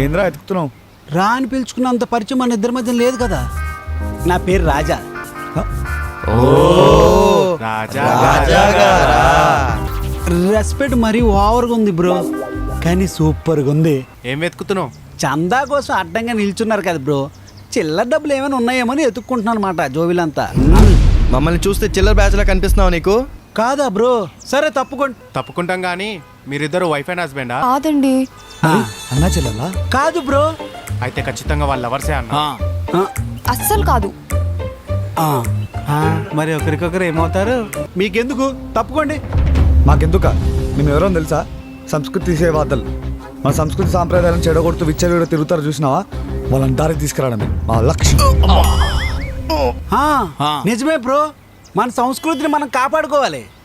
ఏంద్రా ఎతుకుతున్నావు? రా అని పిలుచుకున్నంత పరిచయం మన ఇద్దరి మధ్య లేదు కదా. నా పేరు రాజా. రెస్పెక్ట్ మరీ ఓవర్గా ఉంది బ్రో, కానీ సూపర్గా ఉంది. ఏం వెతుకుతున్నావు? చందా కోసం అడ్డంగా నిల్చున్నారు కదా బ్రో, చిల్లర డబ్బులు ఏమైనా ఉన్నాయేమో అని ఎత్తుక్కుంటున్నాను అనమాట. జోబిలంతా మమ్మల్ని చూస్తే చిల్లర బ్యాచ్ లా కనిపిస్తున్నావు నీకు? కాదా బ్రో? సరే తప్పుకోండి. తప్పుకుంటాం కానీ మీరిద్దరు వైఫ్ అండ్ హస్బెండా? కాదండి. అన్నా చెల్లెలా? కాదు బ్రో. అయితే ఖచ్చితంగా వాళ్ళ లవర్సే అన్న. అస్సలు కాదు. మరి ఒకరికొకరు ఏమవుతారు? మీకెందుకు, తప్పుకోండి. మాకెందుక? మేము ఎవరో తెలుసా? సంస్కృతి సేవాదలు. మన సంస్కృతి సాంప్రదాయాలను చెడగొడుతూ విచ్చలవిడ తిరుగుతారు చూసినావా? వాళ్ళని దారికి తీసుకురావడమే మా లక్ష్యం. నిజమే బ్రో, మన సంస్కృతిని మనం కాపాడుకోవాలి.